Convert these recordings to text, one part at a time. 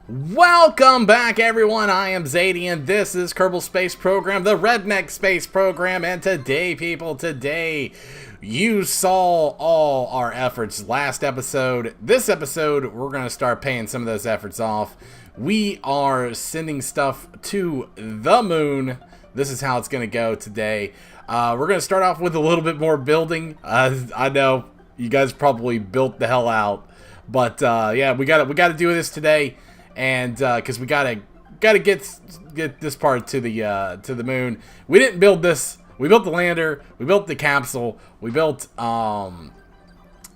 Welcome back, everyone. I am Zadian. This is Kerbal Space Program, the Redneck Space Program, and today, people, you saw all our efforts last episode. This episode, we're going to start paying some of those efforts off. We are sending stuff to the moon. This is how it's going to go today. We're going to start off with a little bit more building. I know you guys probably built the hell out, but yeah, we got to do this today. And because we gotta get this part to the moon. We didn't build this. We built the lander. We built the capsule. We built some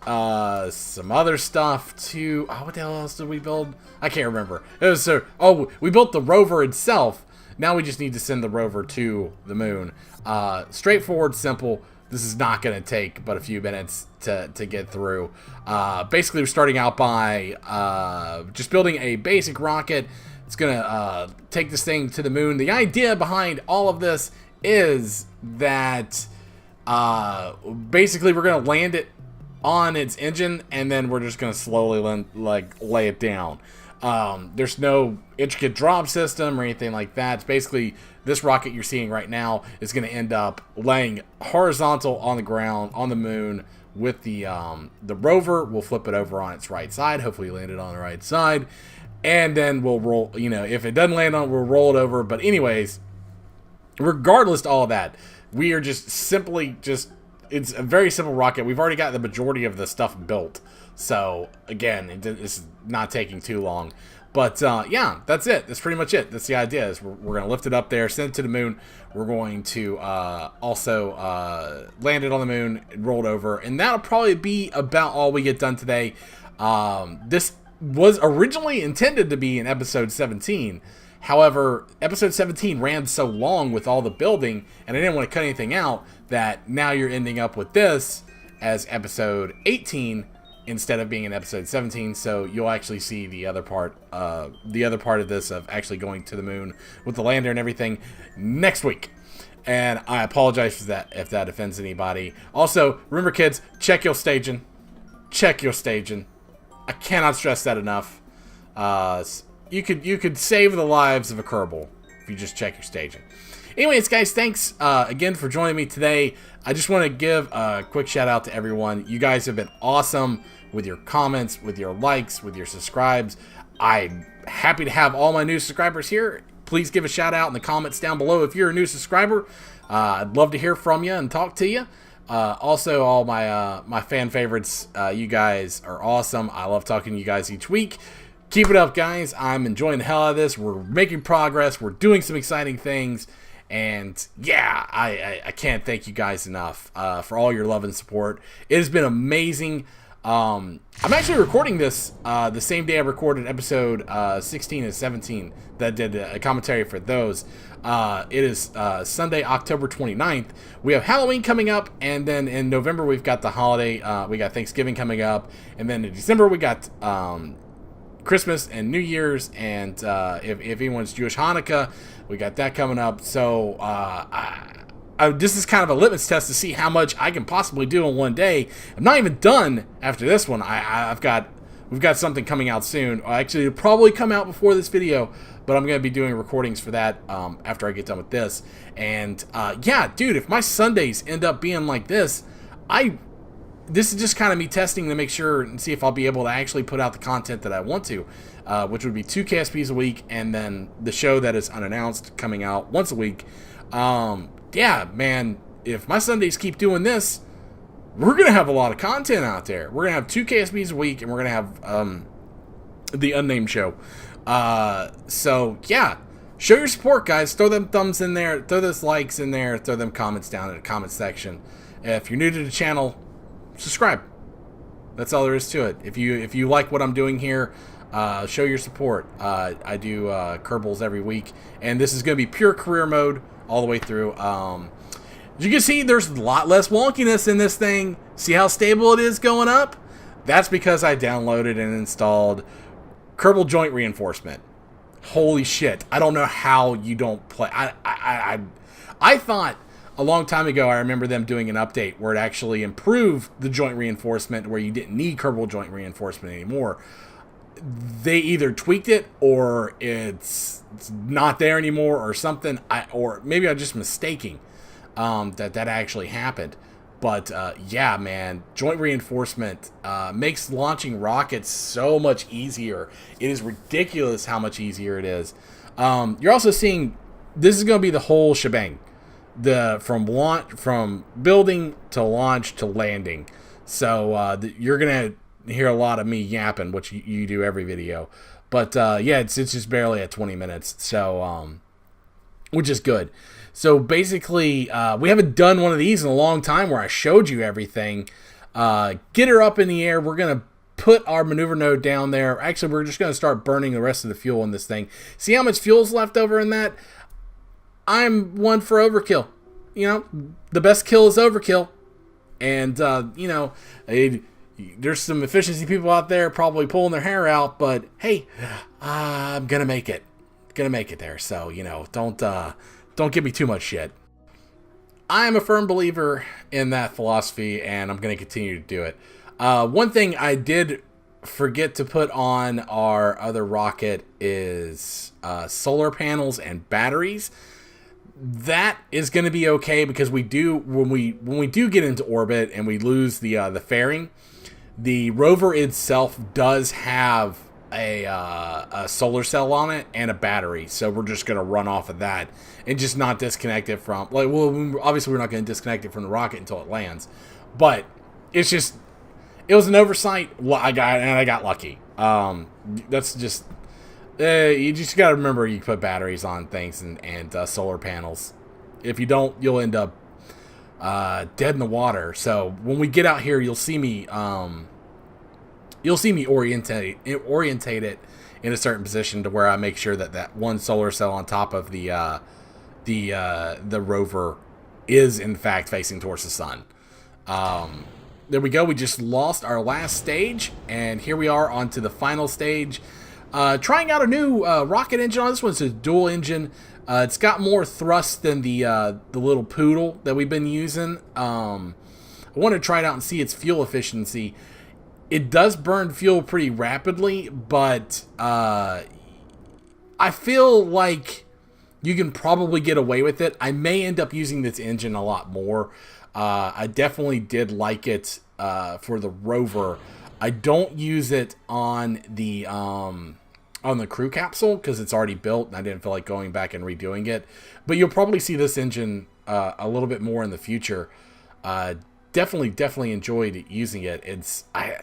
other stuff too. Oh, what the hell else did we build? I can't remember. It was we built the rover itself. Now we just need to send the rover to the moon. Straightforward, simple. This is not going to take but a few minutes to get through. Basically, we're starting out by just building a basic rocket. It's going to take this thing to the moon. The idea behind all of this is that basically we're going to land it on its engine, and then we're just going to slowly lay it down. There's no intricate drop system or anything like that. It's basically this rocket you're seeing right now is going to end up laying horizontal on the ground on the moon with the rover. We'll flip it over on its right side. Hopefully land it on the right side. And then we'll roll, if it doesn't land on it, we'll roll it over. But anyways, regardless of all of that, we are just simply it's a very simple rocket. We've already got the majority of the stuff built. So, again, it's not taking too long. But, yeah, that's it. That's pretty much it. That's the idea. Is we're going to lift it up there, send it to the moon. We're going to also land it on the moon, and roll it over. And that'll probably be about all we get done today. This was originally intended to be in episode 17. However, episode 17 ran so long with all the building, and I didn't want to cut anything out, that now you're ending up with this as episode 18 instead of being in episode 17. So you'll actually see the other part of this of actually going to the moon with the lander and everything next week. And I apologize for that if that offends anybody. Also, remember, kids, check your staging. Check your staging. I cannot stress that enough. You could save the lives of a Kerbal if you just check your staging. Anyways, guys, thanks again for joining me today. I just want to give a quick shout out to everyone. You guys have been awesome with your comments, with your likes, with your subscribes. I'm happy to have all my new subscribers here. Please give a shout out in the comments down below if you're a new subscriber. I'd love to hear from you and talk to you. Also, all my fan favorites, you guys are awesome. I love talking to you guys each week. Keep it up, guys. I'm enjoying the hell out of this. We're making progress. We're doing some exciting things. And yeah, I can't thank you guys enough for all your love and support. It has been amazing. I'm actually recording this the same day I recorded episode 16 and 17 that did a commentary for those. It is Sunday, October 29th. We have Halloween coming up, and then in November we've got the holiday. We got Thanksgiving coming up, and then in December we got Christmas and New Year's, and if anyone's Jewish, Hanukkah, we got that coming up. So this is kind of a litmus test to see how much I can possibly do in one day. I'm not even done after this one. We've got something coming out soon. Actually, it'll probably come out before this video, but I'm going to be doing recordings for that after I get done with this. And yeah, dude, if my Sundays end up being like this, this is just kind of me testing to make sure and see if I'll be able to actually put out the content that I want to, which would be 2 KSPs a week, and then the show that is unannounced coming out once a week. Yeah, man, if my Sundays keep doing this, we're going to have a lot of content out there. We're going to have 2 KSPs a week, and we're going to have the unnamed show. So, yeah, show your support, guys. Throw them thumbs in there. Throw those likes in there. Throw them comments down in the comment section. If you're new to the channel, subscribe. That's all there is to it. If you like what I'm doing here, show your support. I do Kerbals every week, and this is going to be pure career mode all the way through. As you can see, there's a lot less wonkiness in this thing. See how stable it is going up? That's because I downloaded and installed Kerbal Joint Reinforcement. Holy shit. I don't know how you don't play. I thought a long time ago, I remember them doing an update where it actually improved the joint reinforcement where you didn't need Kerbal Joint Reinforcement anymore. they either tweaked it or it's not there anymore or something. Or maybe I'm just mistaking that actually happened. But yeah, man, joint reinforcement makes launching rockets so much easier. It is ridiculous how much easier it is. You're also seeing this is going to be the whole shebang, from building to launch to landing. So you're going to hear a lot of me yapping, which you do every video. But yeah, it's just barely at 20 minutes. So which is good. So basically, we haven't done one of these in a long time where I showed you everything. Get her up in the air. We're going to put our maneuver node down there. Actually, we're just going to start burning the rest of the fuel in this thing. See how much fuel's left over in that? I'm one for overkill. You know, the best kill is overkill. And, you know, there's some efficiency people out there probably pulling their hair out. But, hey, I'm going to make it. Going to make it there. So, you know, don't give me too much shit. I am a firm believer in that philosophy, and I'm going to continue to do it. One thing I did forget to put on our other rocket is solar panels and batteries. That is going to be okay because we do when we do get into orbit and we lose the fairing, the rover itself does have a solar cell on it and a battery, so we're just going to run off of that and just not disconnect it from, like, well, obviously we're not going to disconnect it from the rocket until it lands, but it's just, it was an oversight. I got lucky. That's just, you just got to remember you put batteries on things and solar panels. If you don't, you'll end up dead in the water. So when we get out here, you'll see me orientate it in a certain position to where I make sure that one solar cell on top of the rover is in fact facing towards the sun. There we go. We just lost our last stage, and here we are on to the final stage. Trying out a new rocket engine on this one. It's a dual engine. It's got more thrust than the little poodle that we've been using. I want to try it out and see its fuel efficiency. It does burn fuel pretty rapidly, but I feel like you can probably get away with it. I may end up using this engine a lot more. I definitely did like it for the rover. I don't use it on the crew capsule because it's already built and I didn't feel like going back and redoing it. But you'll probably see this engine a little bit more in the future. Definitely enjoyed using it. I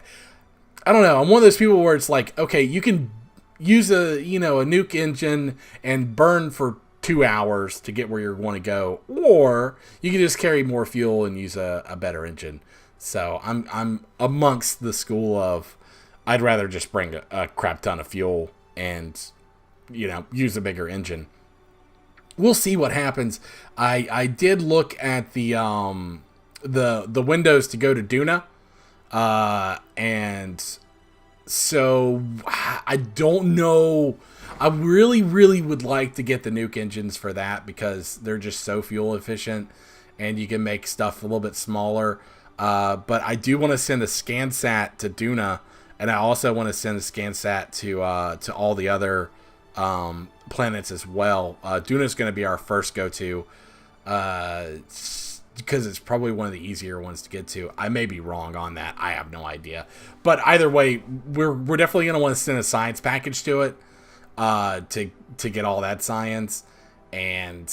don't know. I'm one of those people where it's like, okay, you can use a nuke engine and burn for 2 hours to get where you want to go, or you can just carry more fuel and use a better engine. So I'm amongst the school of I'd rather just bring a crap ton of fuel and use a bigger engine. We'll see what happens. I did look at the windows to go to Duna, and so I don't know. I really would like to get the nuke engines for that because they're just so fuel efficient and you can make stuff a little bit smaller. But I do want to send a ScanSat to Duna, and I also want to send a ScanSat to all the other planets as well. Duna is going to be our first go-to because it's probably one of the easier ones to get to. I may be wrong on that. I have no idea. But either way, we're definitely going to want to send a science package to it to get all that science. And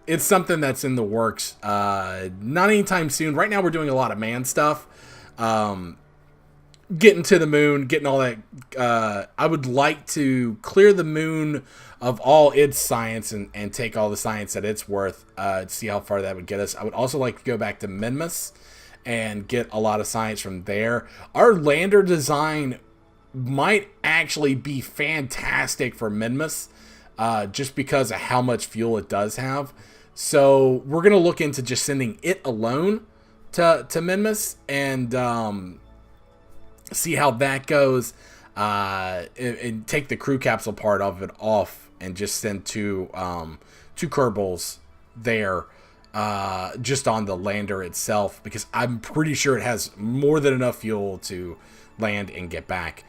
it's something that's in the works. Not anytime soon. Right now we're doing a lot of man stuff. Getting to the moon, getting all that. I would like to clear the moon of all its science and take all the science that it's worth to see how far that would get us. I would also like to go back to Minmus and get a lot of science from there. Our lander design might actually be fantastic for Minmus just because of how much fuel it does have. So we're going to look into just sending it alone to Minmus and see how that goes, and take the crew capsule part of it off and just send two Kerbals there just on the lander itself, because I'm pretty sure it has more than enough fuel to land and get back.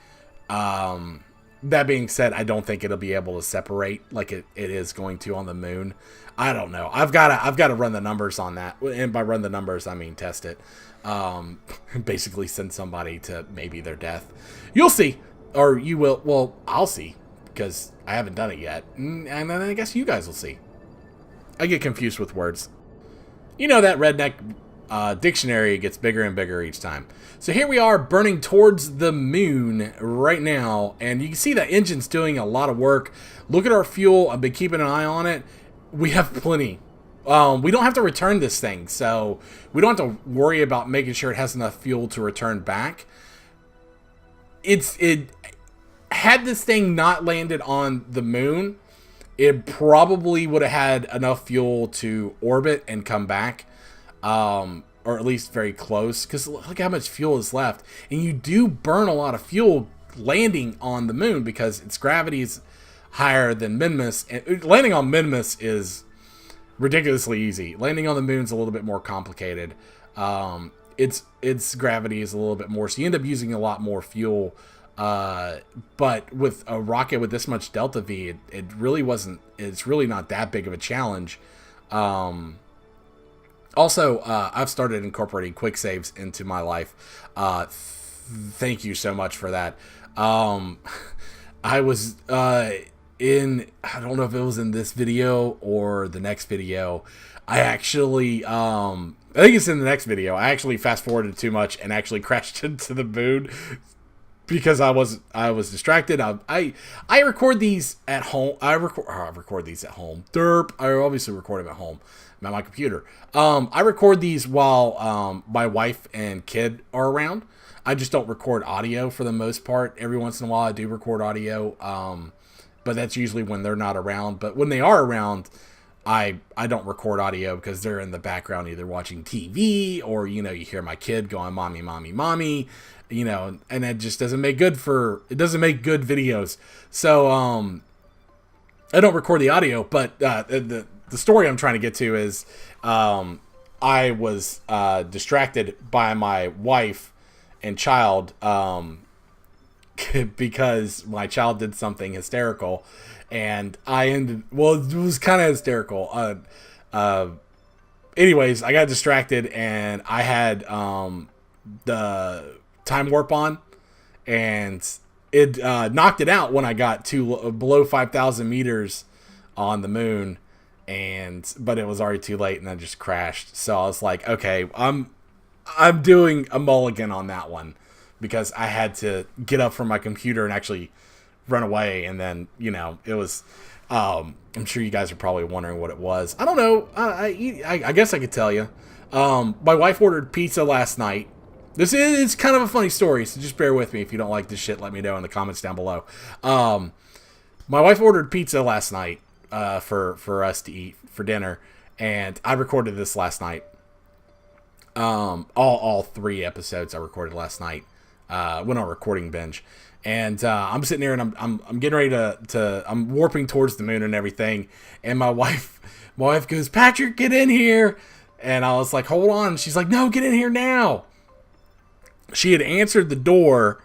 That being said, I don't think it'll be able to separate like it is going to on the moon. I don't know. I've got to run the numbers on that. And by run the numbers, I mean test it. Basically send somebody to maybe their death. You'll see. Or you will. Well, I'll see. Because I haven't done it yet. And then I guess you guys will see. I get confused with words. You know that redneck dictionary gets bigger and bigger each time. So here we are burning towards the moon right now. And you can see that engine's doing a lot of work. Look at our fuel. I've been keeping an eye on it. We have plenty. We don't have to return this thing. So we don't have to worry about making sure it has enough fuel to return back. Had this thing not landed on the moon, it probably would have had enough fuel to orbit and come back. Or at least very close, because look how much fuel is left. And you do burn a lot of fuel landing on the moon because its gravity is higher than Minmus. And landing on Minmus is ridiculously easy. Landing on the moon is a little bit more complicated. Its gravity is a little bit more, so you end up using a lot more fuel. But with a rocket with this much delta V, it really wasn't. It's really not that big of a challenge. Also, I've started incorporating quick saves into my life. Thank you so much for that. I was I don't know if it was in this video or the next video. I actually, I think it's in the next video. I actually fast forwarded too much and actually crashed into the moon because I was distracted. I record these at home. I record these at home. Derp. I obviously record them at home. At my computer. I record these while my wife and kid are around. I just don't record audio for the most part. Every once in a while I do record audio, but that's usually when they're not around. But when they are around, I don't record audio because they're in the background either watching TV or, you hear my kid going, mommy, mommy, mommy, and that just doesn't make good videos. So I don't record the audio, but the story I'm trying to get to is I was distracted by my wife and child because my child did something hysterical, and it was kind of hysterical. Anyways, I got distracted, and I had the time warp on, and it knocked it out when I got to below 5,000 meters on the moon. But it was already too late, and I just crashed. So I was like, okay, I'm doing a mulligan on that one because I had to get up from my computer and actually run away. And then, it was, I'm sure you guys are probably wondering what it was. I don't know. I guess I could tell you. My wife ordered pizza last night. This is kind of a funny story, so just bear with me. If you don't like this shit, let me know in the comments down below. My wife ordered pizza last night. For us to eat for dinner, and I recorded this last night. All 3 episodes I recorded last night. Went on a recording binge, and I'm sitting there and I'm getting ready to I'm warping towards the moon and everything, and my wife goes, Patrick, get in here, and I was like, hold on. She's like, no, get in here now. She had answered the door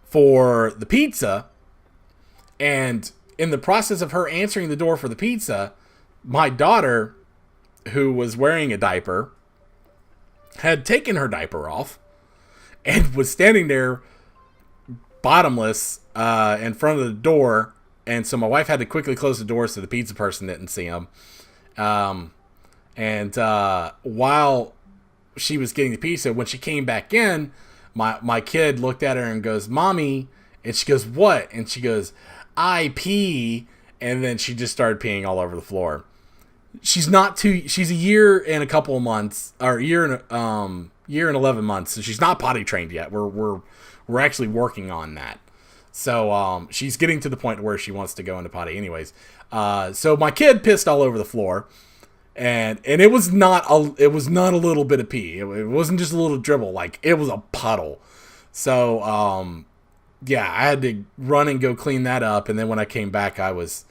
for the pizza, and in the process of her answering the door for the pizza, my daughter, who was wearing a diaper, had taken her diaper off and was standing there bottomless in front of the door. And so my wife had to quickly close the door so the pizza person didn't see him. While she was getting the pizza, when she came back in, my kid looked at her and goes, Mommy. And she goes, what? And she goes, I pee, and then she just started peeing all over the floor. She's a year and a couple of months, or year and 11 months, so she's not potty trained yet. We're actually working on that. So she's getting to the point where she wants to go into potty anyways. So my kid pissed all over the floor, and it was not a little bit of pee. It wasn't just a little dribble, like it was a puddle. So yeah, I had to run and go clean that up, and then when I came back, I was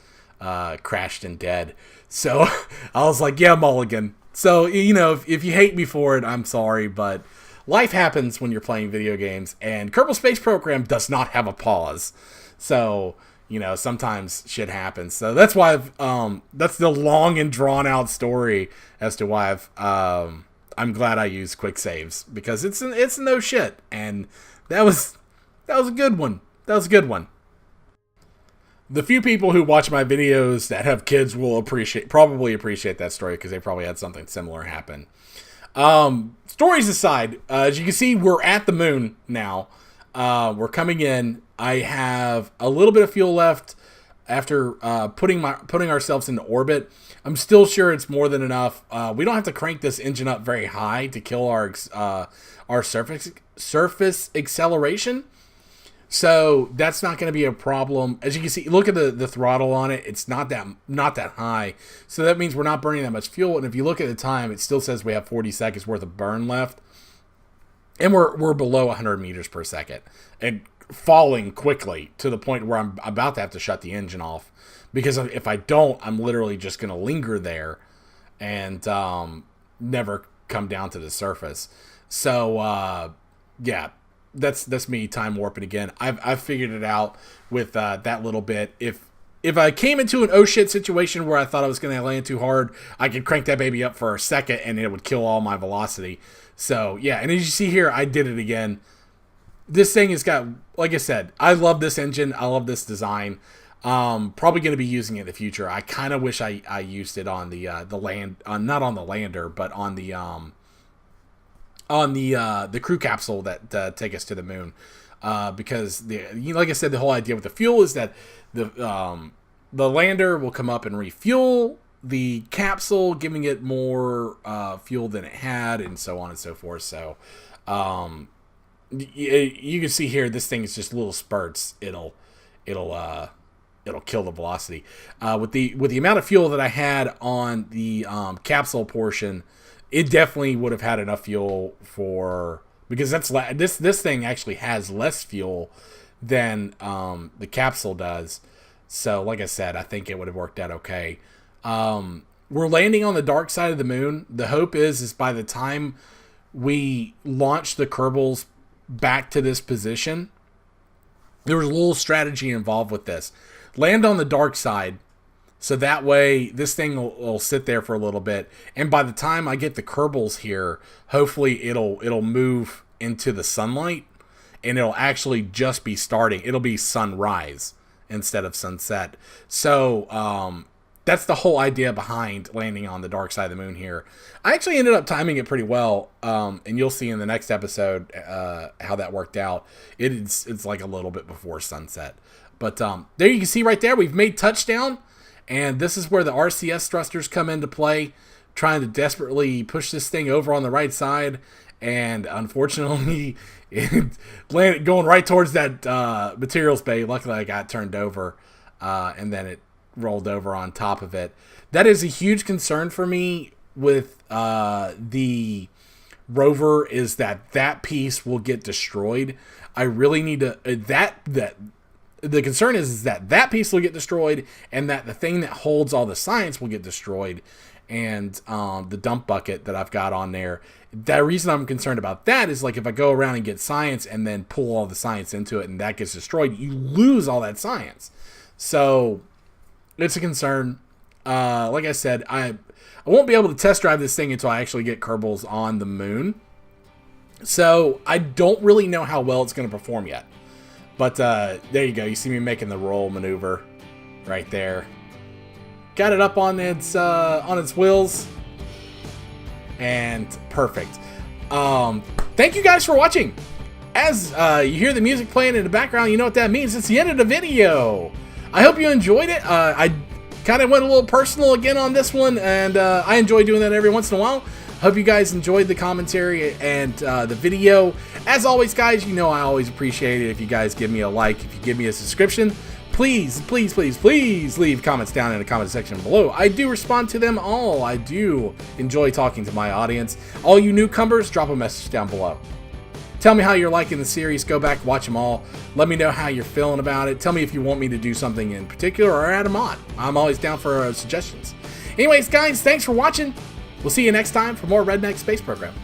crashed and dead. So I was like, yeah, mulligan. So, if you hate me for it, I'm sorry, but life happens when you're playing video games, and Kerbal Space Program does not have a pause. So, you know, sometimes shit happens. So that's why that's the long and drawn out story as to why I'm glad I use quick saves, because it's no shit. And that was a good one. That was a good one. The few people who watch my videos that have kids will probably appreciate that story, because they probably had something similar happen. Stories aside, as you can see, we're at the moon now. We're coming in. I have a little bit of fuel left after putting ourselves into orbit. I'm still sure it's more than enough. We don't have to crank this engine up very high to kill our surface acceleration. So that's not going to be a problem. As you can see, look at the throttle on it. It's not that high. So that means we're not burning that much fuel. And if you look at the time, it still says we have 40 seconds worth of burn left. And we're below 100 meters per second. And falling quickly to the point where I'm about to have to shut the engine off. Because if I don't, I'm literally just going to linger there and never come down to the surface. So, yeah. That's me time warping again. I've figured it out with that little bit. If I came into an oh shit situation where I thought I was going to land too hard, I could crank that baby up for a second and it would kill all my velocity. So yeah, and as you see here, I did it again. This thing has got, like I said, I love this engine. I love this design. Probably going to be using it in the future. I kind of wish I used it on the land, not on the lander, but on the crew capsule that take us to the moon, because like I said, the whole idea with the fuel is that the lander will come up and refuel the capsule, giving it more fuel than it had, and so on and so forth. So you can see here, this thing is just little spurts. It'll kill the velocity. With the amount of fuel that I had on the capsule portion, it definitely would have had enough fuel because this thing actually has less fuel than the capsule does. So like I said, I think it would have worked out okay. We're landing on the dark side of the moon. The hope is by the time we launch the Kerbals back to this position, there was a little strategy involved with this. Land on the dark side, so that way this thing will sit there for a little bit, and by the time I get the Kerbals here, hopefully it'll move into the sunlight, and it'll actually just be starting. It'll be sunrise instead of sunset. So that's the whole idea behind landing on the dark side of the moon here. I actually ended up timing it pretty well, and you'll see in the next episode how that worked out. It's like a little bit before sunset. But there you can see right there, we've made touchdown. And this is where the RCS thrusters come into play, trying to desperately push this thing over on the right side. And unfortunately, it landed going right towards that materials bay. Luckily, I got turned over, and then it rolled over on top of it. That is a huge concern for me with the rover, is that piece will get destroyed. I really need to... The concern is that piece will get destroyed, and that the thing that holds all the science will get destroyed, and the dump bucket that I've got on there. The reason I'm concerned about that is, like, if I go around and get science and then pull all the science into it and that gets destroyed, you lose all that science. So it's a concern. Like I said, I won't be able to test drive this thing until I actually get Kerbals on the moon. So I don't really know how well it's going to perform yet. But there you go. You see me making the roll maneuver right there. Got it up on its wheels, and perfect. Thank you guys for watching. As you hear the music playing in the background, you know what that means. It's the end of the video. I hope you enjoyed it. I kind of went a little personal again on this one, and I enjoy doing that every once in a while. Hope you guys enjoyed the commentary and the video. As always, guys, you know I always appreciate it if you guys give me a like, if you give me a subscription. Please, please, please, please leave comments down in the comment section below. I do respond to them all. I do enjoy talking to my audience. All you newcomers, drop a message down below. Tell me how you're liking the series. Go back, watch them all. Let me know how you're feeling about it. Tell me if you want me to do something in particular or add them on. I'm always down for suggestions. Anyways, guys, thanks for watching. We'll see you next time for more Redneck Space Program.